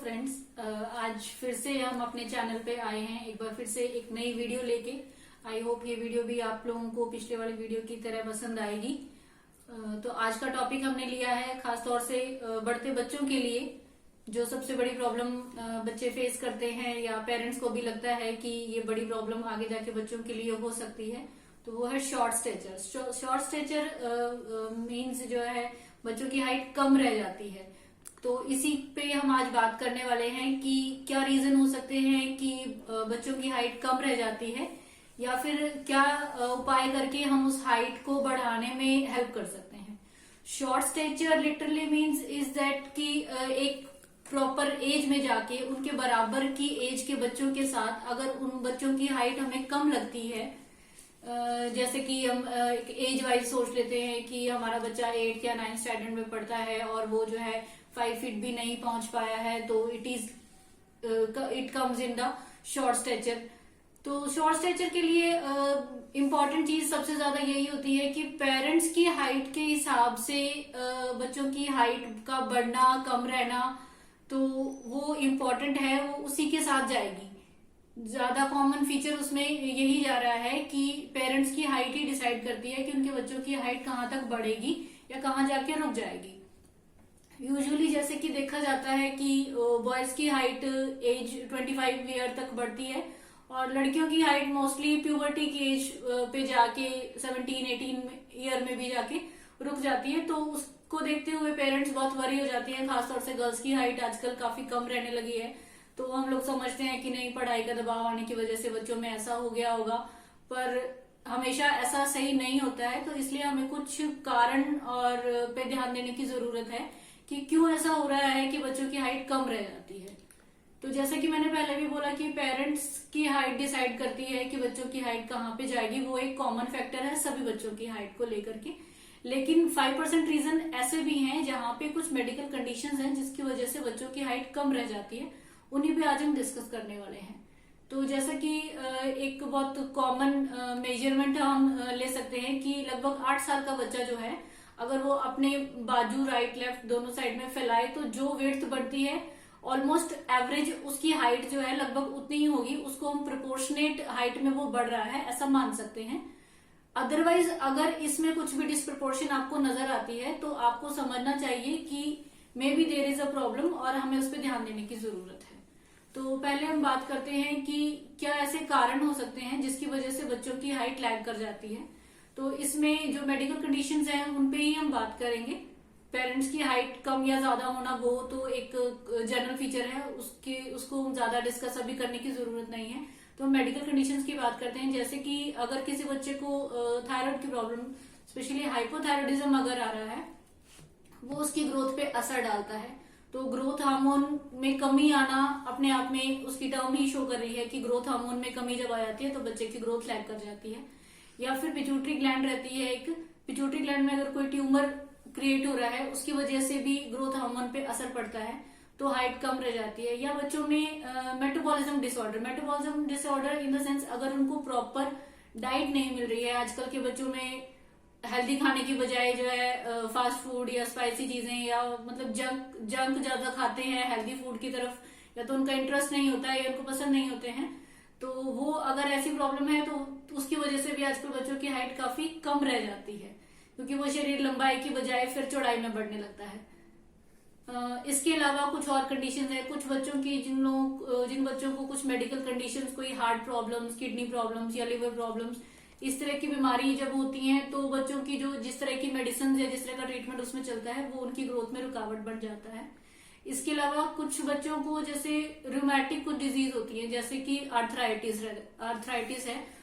Friends, आज फिर से हम अपने चैनल पे आए हैं एक बार फिर से एक नई वीडियो लेके। आई होप ये वीडियो भी आप लोगों को पिछले वाली वीडियो की तरह पसंद आएगी। तो आज का टॉपिक हमने लिया है खास तौर से बढ़ते बच्चों के लिए जो सबसे बड़ी प्रॉब्लम बच्चे फेस करते हैं या पेरेंट्स को भी लगता है कि ये बड़ी प्रॉब्लम आगे जाके बच्चों के लिए हो सकती है। तो वो है short stature. Short stature means जो है बच्चों की हाइट कम रह जाती है। तो इसी पे हम आज बात करने वाले हैं कि क्या रीजन हो सकते हैं कि बच्चों की हाइट कम रह जाती है या फिर क्या उपाय करके हम उस हाइट को बढ़ाने में हेल्प कर सकते हैं। Short stature literally means is that कि एक प्रॉपर एज में जाके उनके बराबर की एज के बच्चों के साथ अगर उन बच्चों की हाइट हमें कम लगती है, जैसे कि हम एज वाइज सोच लेते हैं कि हमारा बच्चा 8 या 9 स्टैंडर्ड में पढ़ता है और वो जो है 5 फीट भी नहीं पहुंच पाया है, तो it comes in the short stature. तो शॉर्ट स्टेचर के लिए इम्पोर्टेंट चीज सबसे ज्यादा यही होती है कि पेरेंट्स की हाइट के हिसाब से बच्चों की हाइट का बढ़ना कम रहना, तो वो इम्पोर्टेंट है, वो उसी के साथ जाएगी। ज्यादा कॉमन फीचर उसमें यही जा रहा है कि पेरेंट्स की हाइट ही डिसाइड करती है कि उनके बच्चों की हाइट कहाँ तक बढ़ेगी या कहाँ जाके रुक जाएगी। यूजुअली जैसे कि देखा जाता है कि बॉयज की हाइट एज 25 ईयर तक बढ़ती है और लड़कियों की हाइट मोस्टली प्यूबर्टी की एज पे जाके 17-18 ईयर में भी जाके रुक जाती है। तो उसको देखते हुए पेरेंट्स बहुत वरी हो जाती हैं, खासतौर से गर्ल्स की हाइट आजकल काफी कम रहने लगी है। तो हम लोग समझते हैं कि नहीं, पढ़ाई का दबाव आने की वजह से बच्चों में ऐसा हो गया होगा, पर हमेशा ऐसा सही नहीं होता है। तो इसलिए हमें कुछ कारण और पे ध्यान देने की जरूरत है कि क्यों ऐसा हो रहा है कि बच्चों की हाइट कम रह जाती है। तो जैसे कि मैंने पहले भी बोला कि पेरेंट्स की हाइट डिसाइड करती है कि बच्चों की हाइट कहाँ पे जाएगी, वो एक कॉमन फैक्टर है सभी बच्चों की हाइट को लेकर के। लेकिन 5% रीजन ऐसे भी हैं जहाँ पे कुछ मेडिकल कंडीशंस हैं जिसकी वजह से बच्चों की हाइट कम रह जाती है, उन्हीं पे आज हम डिस्कस करने वाले हैं। तो जैसा कि एक बहुत कॉमन मेजरमेंट हम ले सकते हैं कि लगभग 8 साल का बच्चा जो है, अगर वो अपने बाजू राइट लेफ्ट दोनों साइड में फैलाए तो जो विड्थ बढ़ती है ऑलमोस्ट एवरेज उसकी हाइट जो है लगभग उतनी ही होगी। उसको हम प्रोपोर्शनेट हाइट में वो बढ़ रहा है ऐसा मान सकते हैं। अदरवाइज अगर इसमें कुछ भी डिस्प्रपोर्शन आपको नजर आती है तो आपको समझना चाहिए कि may be there is a problem और हमें उस पर ध्यान देने की जरूरत है। तो पहले हम बात करते हैं कि क्या ऐसे कारण हो सकते हैं जिसकी वजह से बच्चों की हाइट लैग कर जाती है। तो इसमें जो मेडिकल कंडीशंस हैं उन पे ही हम बात करेंगे। पेरेंट्स की हाइट कम या ज्यादा होना वो तो एक जनरल फीचर है, उसको ज्यादा डिस्कस अभी करने की जरूरत नहीं है। तो हम मेडिकल कंडीशंस की बात करते हैं, जैसे कि अगर किसी बच्चे को थायराइड की प्रॉब्लम, स्पेशली हाइपोथायराइडिज्म अगर आ रहा है, वो उसकी ग्रोथ पे असर डालता है। तो ग्रोथ हार्मोन में कमी आना अपने आप में उसकी टर्म ही शो कर रही है कि ग्रोथ हार्मोन में कमी जब आ जाती है तो बच्चे की ग्रोथ लैग कर जाती है। या फिर पिट्यूटरी ग्लैंड रहती है एक, पिट्यूटरी ग्लैंड में अगर कोई ट्यूमर क्रिएट हो रहा है उसकी वजह से भी ग्रोथ हार्मोन पे असर पड़ता है, तो हाइट कम रह जाती है। या बच्चों में metabolism disorder in the sense अगर उनको प्रॉपर डाइट नहीं मिल रही है। आजकल के बच्चों में हेल्दी खाने की बजाय जो है फास्ट फूड या स्पाइसी चीजें या मतलब जंक ज्यादा खाते हैं हेल्दी फूड की तरफ, या तो उनका इंटरेस्ट नहीं होता है या उनको पसंद नहीं होते हैं। तो वो अगर ऐसी प्रॉब्लम है तो उसकी वजह से भी आजकल बच्चों की हाइट काफी कम रह जाती है, क्योंकि वो शरीर लंबाई की बजाय फिर चौड़ाई में बढ़ने लगता है। इसके अलावा कुछ और कंडीशंस है कुछ बच्चों की, जिन बच्चों को कुछ मेडिकल कंडीशंस, कोई हार्ट प्रॉब्लम्स, किडनी प्रॉब्लम्स या लिवर प्रॉब्लम्स, इस तरह की बीमारी जब होती हैं तो बच्चों की जो जिस तरह की मेडिसिन या जिस तरह का ट्रीटमेंट उसमें चलता है वो उनकी ग्रोथ में रुकावट बन जाता है। इसके अलावा कुछ बच्चों को जैसे रूमेटिक कुछ डिजीज होती है, जैसे कि आर्थराइटिस है।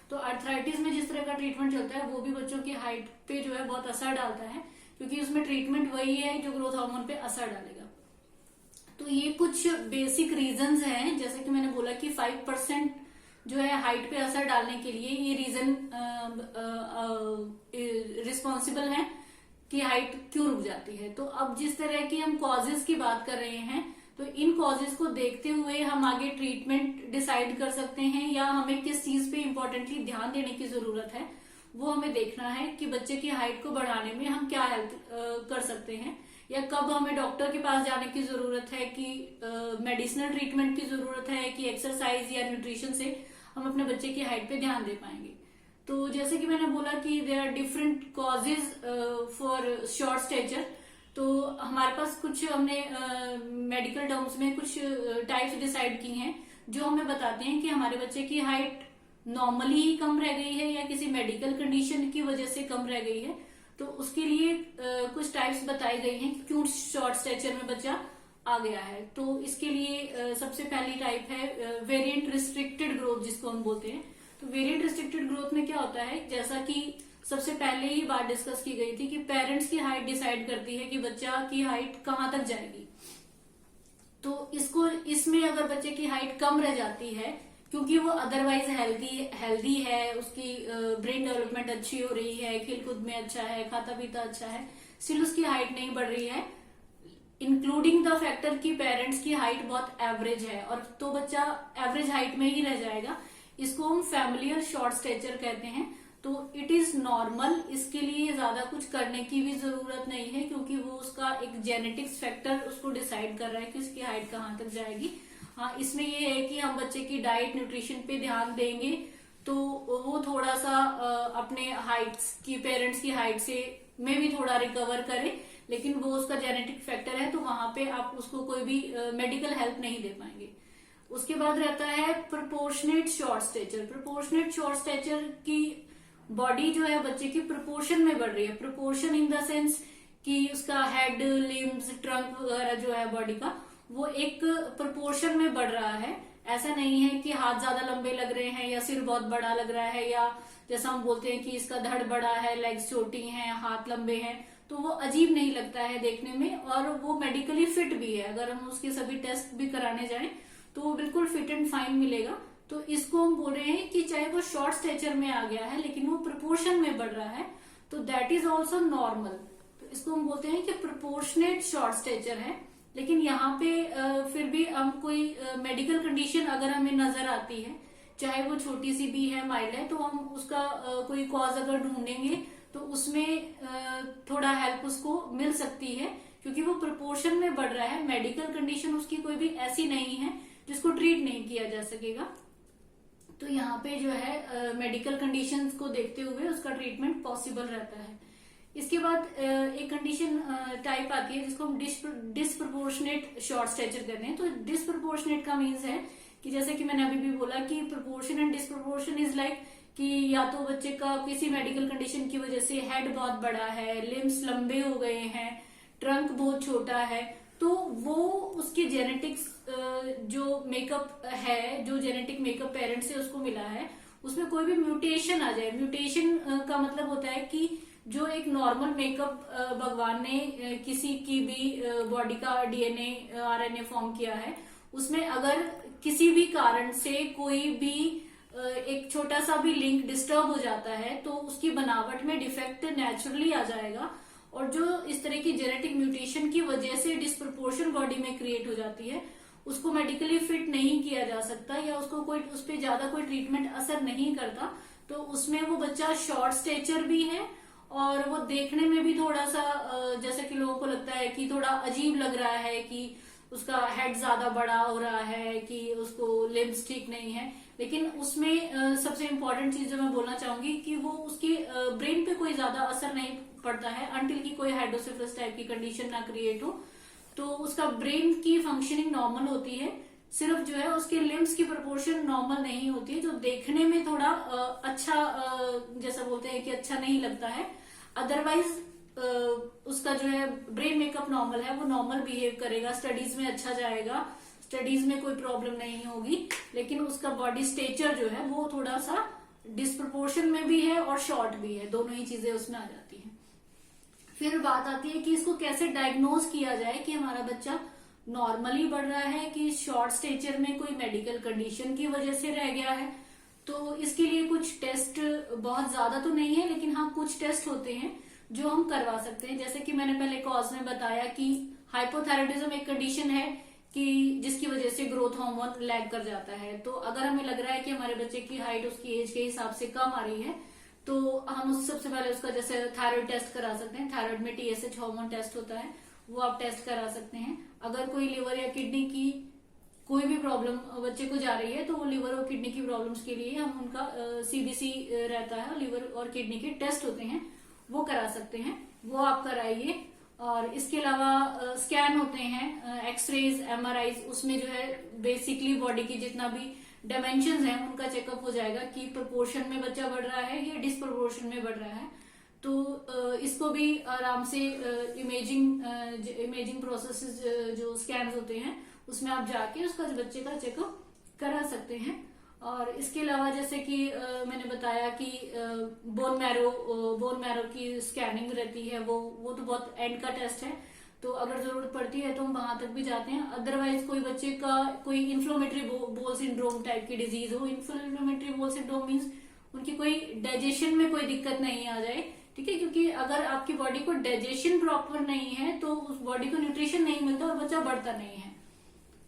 तो आर्थराइटिस में जिस तरह का ट्रीटमेंट चलता है वो भी बच्चों की हाइट पे जो है बहुत असर डालता है, क्योंकि उसमें ट्रीटमेंट वही है जो ग्रोथ हार्मोन पे असर डालेगा। तो ये कुछ बेसिक रीजंस हैं, जैसे कि मैंने बोला कि 5% जो है हाइट पे असर डालने के लिए ये रीजन रिस्पॉन्सिबल है कि हाइट क्यों रुक जाती है। तो अब जिस तरह की हम कॉजेज की बात कर रहे हैं, तो इन कॉजेज को देखते हुए हम आगे ट्रीटमेंट डिसाइड कर सकते हैं या हमें किस चीज पे इम्पोर्टेंटली ध्यान देने की जरूरत है वो हमें देखना है कि बच्चे की हाइट को बढ़ाने में हम क्या हेल्प कर सकते हैं या कब हमें डॉक्टर के पास जाने की जरूरत है, कि मेडिसिनल ट्रीटमेंट की जरूरत है, कि एक्सरसाइज या न्यूट्रिशन से हम अपने बच्चे की हाइट पे ध्यान दे पाएंगे। तो जैसे कि मैंने बोला कि there are different causes for short stature. तो हमारे पास कुछ हमने मेडिकल टर्म्स में कुछ टाइप्स डिसाइड की हैं जो हमें बताते हैं कि हमारे बच्चे की हाइट नॉर्मली ही कम रह गई है या किसी मेडिकल कंडीशन की वजह से कम रह गई है। तो उसके लिए कुछ टाइप्स बताई गई हैं कि क्यों शॉर्ट स्टेचर में बच्चा आ गया है। तो इसके लिए सबसे पहली टाइप है वेरिएंट रिस्ट्रिक्टेड ग्रोथ, जिसको हम बोलते हैं। तो वेरिएंट रिस्ट्रिक्टेड ग्रोथ में क्या होता है, जैसा कि सबसे पहले ही बात डिस्कस की गई थी कि पेरेंट्स की हाइट डिसाइड करती है कि बच्चा की हाइट कहाँ तक जाएगी। तो इसमें अगर बच्चे की हाइट कम रह जाती है क्योंकि वो अदरवाइज हेल्दी है, उसकी ब्रेन डेवलपमेंट अच्छी हो रही है, खेलकूद में अच्छा है, खाता पीता अच्छा है, स्टिल उसकी हाइट नहीं बढ़ रही है, इंक्लूडिंग द फैक्टर कि पेरेंट्स की हाइट बहुत एवरेज है, और तो बच्चा एवरेज हाइट में ही रह जाएगा। इसको हम फैमिलियल शॉर्ट स्टेचर कहते हैं। तो इट इज नॉर्मल, इसके लिए ज्यादा कुछ करने की भी जरूरत नहीं है क्योंकि वो उसका एक जेनेटिक्स फैक्टर उसको डिसाइड कर रहा है कि उसकी हाइट कहाँ तक जाएगी। हाँ, इसमें ये है कि हम बच्चे की डाइट न्यूट्रिशन पे ध्यान देंगे तो वो थोड़ा सा अपने हाइट्स की, पेरेंट्स की हाइट से में भी थोड़ा रिकवर करे, लेकिन वो उसका जेनेटिक फैक्टर है तो वहां पे आप उसको कोई भी मेडिकल हेल्प नहीं दे पाएंगे। उसके बाद रहता है proportionate short stature. Proportionate short stature की बॉडी जो है बच्चे की प्रोपोर्शन में बढ़ रही है। प्रोपोर्शन इन द सेंस कि उसका हेड, लिम्स, ट्रंक वगैरह जो है बॉडी का, वो एक प्रोपोर्शन में बढ़ रहा है। ऐसा नहीं है कि हाथ ज्यादा लंबे लग रहे हैं या सिर बहुत बड़ा लग रहा है, या जैसा हम बोलते हैं कि इसका धड़ बड़ा है, लेग्स छोटी हैं, हाथ लंबे हैं, तो वो अजीब नहीं लगता है देखने में, और वो मेडिकली फिट भी है। अगर हम उसके सभी टेस्ट भी कराने जाएं तो वो बिल्कुल फिट एंड फाइन मिलेगा। तो इसको हम बोल रहे हैं कि चाहे वो शॉर्ट स्टेचर में आ गया है लेकिन वो प्रोपोर्शन में बढ़ रहा है, तो दैट इज ऑल्सो नॉर्मल। तो इसको हम बोलते हैं कि प्रोपोर्शनेट शॉर्ट स्टेचर है। लेकिन यहाँ पे फिर भी हम कोई मेडिकल कंडीशन अगर हमें नजर आती है, चाहे वो छोटी सी भी है, माइल्ड है, तो हम उसका कोई कॉज अगर ढूंढेंगे तो उसमें थोड़ा हेल्प उसको मिल सकती है क्योंकि वो प्रोपोर्शन में बढ़ रहा है। मेडिकल कंडीशन उसकी कोई भी ऐसी नहीं है जिसको ट्रीट नहीं किया जा सकेगा। तो यहाँ पे जो है मेडिकल कंडीशंस को देखते हुए उसका ट्रीटमेंट पॉसिबल रहता है। इसके बाद एक कंडीशन टाइप आती है जिसको हम डिसप्रोपोर्शनेट शॉर्ट स्टेचर कहते हैं। तो डिसप्रोपोर्शनेट का मीन्स है कि जैसे कि मैंने अभी भी बोला कि proportion and disproportion is like कि या तो बच्चे का किसी मेडिकल कंडीशन की वजह से हेड बहुत बड़ा है, लिम्स लंबे हो गए हैं, ट्रंक बहुत छोटा है, तो वो उसके जेनेटिक्स जो मेकअप है, जो जेनेटिक मेकअप पेरेंट्स से उसको मिला है, उसमें कोई भी म्यूटेशन आ जाए। म्यूटेशन का मतलब होता है कि जो एक नॉर्मल मेकअप भगवान ने किसी की भी बॉडी का डीएनए आरएनए फॉर्म किया है, उसमें अगर किसी भी कारण से कोई भी एक छोटा सा भी लिंक डिस्टर्ब हो जाता है तो उसकी बनावट में डिफेक्ट नेचुरली आ जाएगा। और जो इस तरह की जेनेटिक म्यूटेशन की वजह से डिस्प्रपोर्शन बॉडी में क्रिएट हो जाती है, उसको मेडिकली फिट नहीं किया जा सकता या उसको कोई उस पर ज्यादा कोई ट्रीटमेंट असर नहीं करता, तो उसमें वो बच्चा शॉर्ट स्टेचर भी है और वो देखने में भी थोड़ा सा जैसे कि लोगों को लगता है कि थोड़ा अजीब लग रहा है कि उसका हेड ज्यादा बड़ा हो रहा है, कि उसको लिम्स ठीक नहीं है। लेकिन उसमें सबसे इम्पोर्टेंट चीज जो मैं बोलना चाहूंगी कि वो उसकी ब्रेन पे कोई ज्यादा असर नहीं पड़ता है अनटिल की कोई हाइड्रोसेफलस टाइप की कंडीशन ना क्रिएट हो। तो उसका ब्रेन की फंक्शनिंग नॉर्मल होती है, सिर्फ जो है उसके लिम्स की प्रोपोर्शन नॉर्मल नहीं होती है, जो देखने में थोड़ा अच्छा जैसा बोलते हैं कि अच्छा नहीं लगता है। अदरवाइज उसका जो है ब्रेन मेकअप नॉर्मल है, वो नॉर्मल बिहेव करेगा, स्टडीज में अच्छा जाएगा, स्टडीज में कोई प्रॉब्लम नहीं होगी। लेकिन उसका बॉडी स्ट्रक्चर जो है वो थोड़ा सा डिस्प्रपोर्शन में भी है और शॉर्ट भी है, दोनों ही चीजें उसमें आ जाती हैं। फिर बात आती है कि इसको कैसे डायग्नोज किया जाए कि हमारा बच्चा नॉर्मली बढ़ रहा है कि शॉर्ट स्टेचर में कोई मेडिकल कंडीशन की वजह से रह गया है। तो इसके लिए कुछ टेस्ट, बहुत ज्यादा तो नहीं है लेकिन हाँ कुछ टेस्ट होते हैं जो हम करवा सकते हैं। जैसे कि मैंने पहले कॉज में बताया कि हाइपोथायराइडिज्म एक कंडीशन है कि जिसकी वजह से ग्रोथ हार्मोन लैग कर जाता है। तो अगर हमें लग रहा है कि हमारे बच्चे की हाइट उसकी एज के हिसाब से कम आ रही है तो हम सबसे पहले उसका जैसे थायराइड टेस्ट करा सकते हैं। थायराइड में टीएसएच हार्मोन टेस्ट होता है, वो आप टेस्ट करा सकते हैं। अगर कोई लिवर या किडनी की कोई भी प्रॉब्लम बच्चे को जा रही है तो वो लिवर और किडनी की प्रॉब्लम्स के लिए हम उनका सीबीसी रहता है, लिवर और किडनी के टेस्ट होते हैं वो करा सकते हैं, वो आप कराइए। और इसके अलावा स्कैन होते हैं, एक्सरेज, एमआरआई, उसमें जो है बेसिकली बॉडी की जितना भी डायमेंशन है उनका चेकअप हो जाएगा कि प्रोपोर्शन में बच्चा बढ़ रहा है या डिसप्रोपोर्शन में बढ़ रहा है। तो इसको भी आराम से इमेजिंग प्रोसेस जो स्कैन होते हैं उसमें आप जाके उसका बच्चे का चेकअप करा सकते हैं। और इसके अलावा जैसे कि मैंने बताया कि बोन मैरो की स्कैनिंग रहती है, वो तो बहुत एंड का टेस्ट है, तो अगर जरूरत पड़ती है तो हम वहां तक भी जाते हैं। अदरवाइज कोई बच्चे का कोई इन्फ्लोमेटरी बोल सिंड्रोम टाइप की डिजीज हो, इन्फ्लोमेटरी बोल सिंड्रोम मीन्स उनकी कोई डाइजेशन में कोई दिक्कत नहीं आ जाए, ठीक है, क्योंकि अगर आपकी बॉडी को डाइजेशन प्रॉपर नहीं है तो उस बॉडी को न्यूट्रिशन नहीं मिलता और बच्चा बढ़ता नहीं है,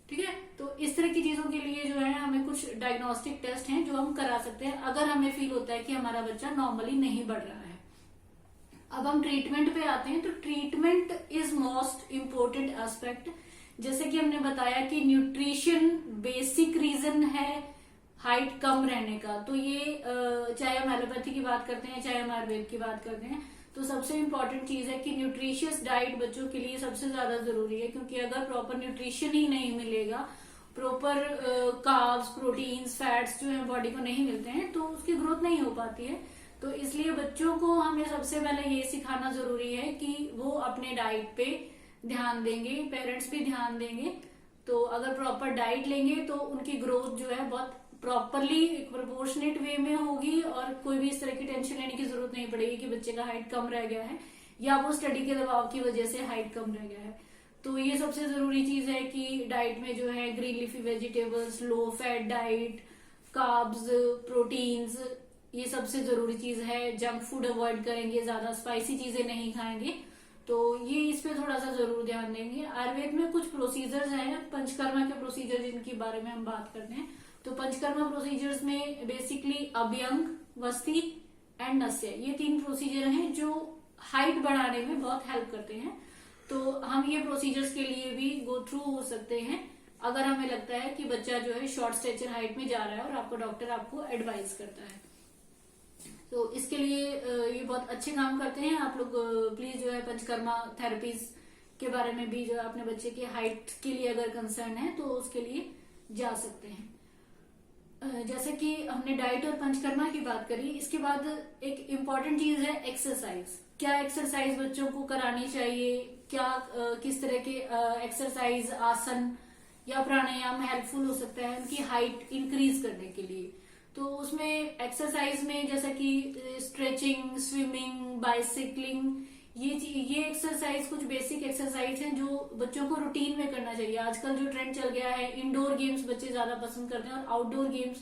ठीक है। तो इस तरह की चीजों के लिए जो है हमें कुछ डायग्नोस्टिक टेस्ट हैं जो हम करा सकते हैं अगर हमें फील होता है कि हमारा बच्चा नॉर्मली नहीं बढ़ रहा है। अब हम ट्रीटमेंट पे आते हैं, तो treatment is most important aspect. जैसे कि हमने बताया कि न्यूट्रिशन बेसिक रीजन है हाइट कम रहने का, तो ये चाहे हम एलोपैथी की बात करते हैं चाहे हम आयुर्वेद की बात करते हैं, तो सबसे इम्पोर्टेंट चीज है कि न्यूट्रिशियस डाइट बच्चों के लिए सबसे ज्यादा जरूरी है, क्योंकि अगर प्रॉपर न्यूट्रिशन ही नहीं मिलेगा, प्रॉपर कार्ब्स, प्रोटीन्स, फैट्स जो है बॉडी को नहीं मिलते हैं तो उसकी ग्रोथ नहीं हो पाती है। तो इसलिए बच्चों को हमें सबसे पहले ये सिखाना जरूरी है कि वो अपने डाइट पे ध्यान देंगे, पेरेंट्स भी ध्यान देंगे। तो अगर प्रॉपर डाइट लेंगे तो उनकी ग्रोथ जो है बहुत प्रॉपरली प्रोपोर्शनेट वे में होगी और कोई भी इस तरह की टेंशन लेने की जरूरत नहीं पड़ेगी कि बच्चे का हाइट कम रह गया है या वो स्टडी के दबाव की वजह से हाइट कम रह गया है। तो ये सबसे जरूरी चीज है कि डाइट में जो है green leafy vegetables, low fat diet, carbs, proteins, ये सबसे जरूरी चीज है। जंक फूड अवॉइड करेंगे, ज्यादा स्पाइसी चीजें नहीं खाएंगे, तो ये इस पे थोड़ा सा जरूर ध्यान देंगे। आयुर्वेद में कुछ प्रोसीजर्स हैं, पंचकर्मा के प्रोसीजर जिनके बारे में हम बात करते हैं, तो पंचकर्मा प्रोसीजर्स में बेसिकली अभ्यंग, वस्ती एंड नस्य, ये 3 प्रोसीजर हैं जो हाइट बढ़ाने में बहुत हेल्प करते हैं। तो हम ये प्रोसीजर्स के लिए भी गो थ्रू हो सकते हैं अगर हमें लगता है कि बच्चा जो है शॉर्ट स्टेचर हाइट में जा रहा है और आपको डॉक्टर आपको एडवाइस करता है। तो इसके लिए ये बहुत अच्छे काम करते हैं। आप लोग प्लीज जो है पंचकर्मा थेरेपीज के बारे में भी जो है अपने बच्चे की हाइट के लिए अगर कंसर्न है तो उसके लिए जा सकते हैं। जैसे कि हमने डाइट और पंचकर्मा की बात करी, इसके बाद एक इम्पॉर्टेंट चीज है एक्सरसाइज। क्या एक्सरसाइज बच्चों को करानी चाहिए, क्या किस तरह के एक्सरसाइज, आसन या प्राणायाम हेल्पफुल हो सकता है उनकी हाइट इंक्रीज करने के लिए। तो उसमें एक्सरसाइज में जैसा कि स्ट्रेचिंग, स्विमिंग, बाइसिकलिंग, ये एक्सरसाइज कुछ बेसिक एक्सरसाइज हैं जो बच्चों को रूटीन में करना चाहिए। आजकल जो ट्रेंड चल गया है, इंडोर गेम्स बच्चे ज्यादा पसंद करते हैं और आउटडोर गेम्स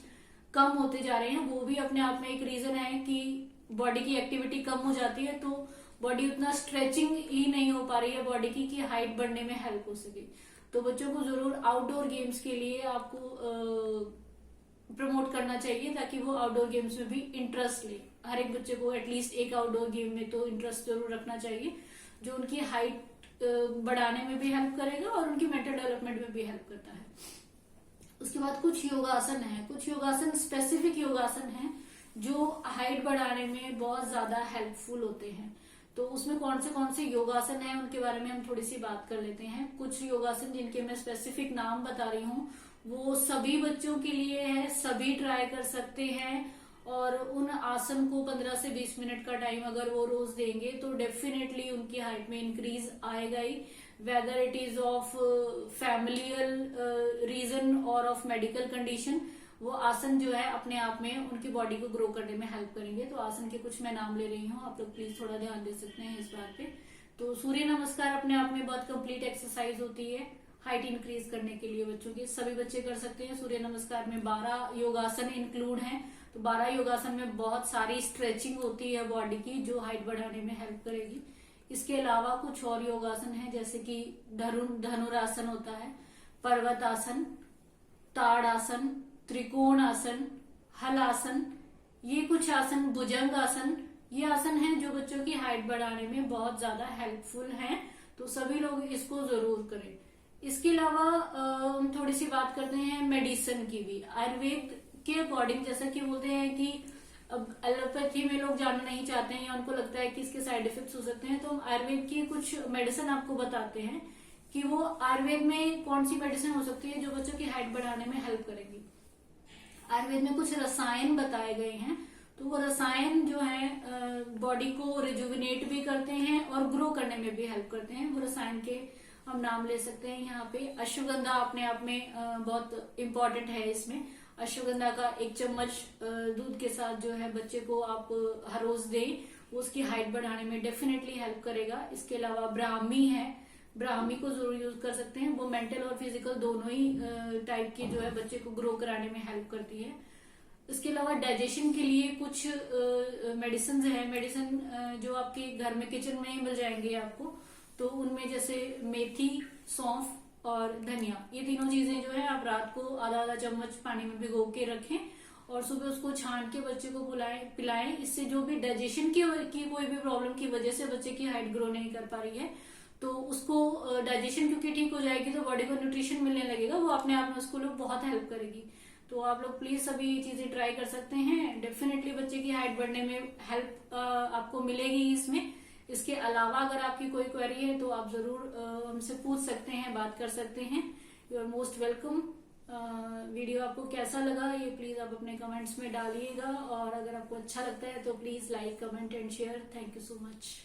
कम होते जा रहे हैं, वो भी अपने आप में एक रीजन है कि बॉडी की एक्टिविटी कम हो जाती है, तो बॉडी उतना स्ट्रेचिंग ही नहीं हो पा रही है बॉडी की कि हाइट बढ़ने में हेल्प हो सके। तो बच्चों को जरूर आउटडोर गेम्स के लिए आपको प्रमोट करना चाहिए ताकि वो आउटडोर गेम्स में भी इंटरेस्ट ले। हर एक बच्चे को एटलीस्ट एक आउटडोर गेम में तो इंटरेस्ट जरूर रखना चाहिए जो उनकी हाइट बढ़ाने में भी हेल्प करेगा और उनकी मेंटल डेवलपमेंट में भी हेल्प करता है। उसके बाद कुछ योगासन है, कुछ योगासन स्पेसिफिक योगासन है जो हाइट बढ़ाने में बहुत ज्यादा हेल्पफुल होते हैं। तो उसमें कौन से योगासन है उनके बारे में हम थोड़ी सी बात कर लेते हैं। कुछ योगासन जिनके मैं स्पेसिफिक नाम बता रही हूँ वो सभी बच्चों के लिए है, सभी ट्राई कर सकते हैं और उन आसन को 15 से 20 मिनट का टाइम अगर वो रोज देंगे तो डेफिनेटली उनकी हाइट में इंक्रीज आएगा ही, whether it is of familial reason और ऑफ मेडिकल कंडीशन। वो आसन जो है अपने आप में उनकी बॉडी को ग्रो करने में हेल्प करेंगे। तो आसन के कुछ मैं नाम ले रही हूँ, आप लोग प्लीज थोड़ा ध्यान दे सकते हैं इस बात पे। तो सूर्य नमस्कार अपने आप में बहुत कंप्लीट एक्सरसाइज होती है हाइट इंक्रीज करने के लिए बच्चों के, सभी बच्चे कर सकते हैं। सूर्य नमस्कार में 12 योगासन इंक्लूड हैं, तो 12 योगासन में बहुत सारी स्ट्रेचिंग होती है बॉडी की जो हाइट बढ़ाने में हेल्प करेगी। इसके अलावा कुछ और योगासन है जैसे कि धनुरासन होता है, पर्वत आसन, ताड़ आसन, त्रिकोण आसन, हल आसन, ये कुछ आसन, भुजंग आसन, ये आसन हैं जो बच्चों की हाइट बढ़ाने में बहुत ज्यादा हेल्पफुल हैं। तो सभी लोग इसको जरूर करें। इसके अलावा हम थोड़ी सी बात करते हैं मेडिसिन की भी। आयुर्वेद के अकॉर्डिंग जैसा कि बोलते हैं कि अब एलोपैथी में लोग जाना नहीं चाहते हैं या उनको लगता है कि इसके साइड इफेक्ट्स हो सकते हैं, तो हम आयुर्वेद की कुछ मेडिसिन आपको बताते हैं कि वो आयुर्वेद में कौन सी मेडिसिन हो सकती है जो बच्चों की हाइट बढ़ाने में हेल्प करेगी। आयुर्वेद में कुछ रसायन बताए गए हैं, तो वो रसायन जो है बॉडी को रिजुविनेट भी करते हैं और ग्रो करने में भी हेल्प करते हैं। वो रसायन के हम नाम ले सकते हैं यहाँ पे। अश्वगंधा अपने आप में बहुत इम्पोर्टेंट है। इसमें अश्वगंधा का 1 चम्मच दूध के साथ जो है बच्चे को आप हर रोज दें, वो उसकी हाइट बढ़ाने में डेफिनेटली हेल्प करेगा। इसके अलावा ब्राह्मी है, ब्राह्मी को जरूर यूज कर सकते हैं। वो मेंटल और फिजिकल दोनों ही टाइप के जो है बच्चे को ग्रो कराने में हेल्प करती है। इसके अलावा डाइजेशन के लिए कुछ मेडिसिन है, मेडिसिन जो आपके घर में किचन में ही मिल जाएंगे आपको। तो उनमें जैसे मेथी, सौंफ और धनिया, ये तीनों चीजें जो है आप रात को आधा चम्मच पानी में भिगो के रखें और सुबह उसको छान के बच्चे को पिलाएं। इससे जो भी डाइजेशन की कोई भी प्रॉब्लम की वजह से बच्चे की हाइट ग्रो नहीं कर पा रही है, तो उसको डाइजेशन क्योंकि ठीक हो जाएगी तो बॉडी को न्यूट्रिशन मिलने लगेगा, वो अपने आप में उसको लोग बहुत हेल्प करेगी। तो आप लोग प्लीज सभी चीजें ट्राई कर सकते हैं। डेफिनेटली बच्चे की हाइट बढ़ने में हेल्प आपको मिलेगी इसमें। इसके अलावा अगर आपकी कोई क्वेरी है तो आप जरूर हमसे पूछ सकते हैं, बात कर सकते हैं। You are most welcome. Video आपको कैसा लगा ये प्लीज आप अपने कमेंट्स में डालिएगा, और अगर आपको अच्छा लगता है तो please like, comment and share. Thank you so much.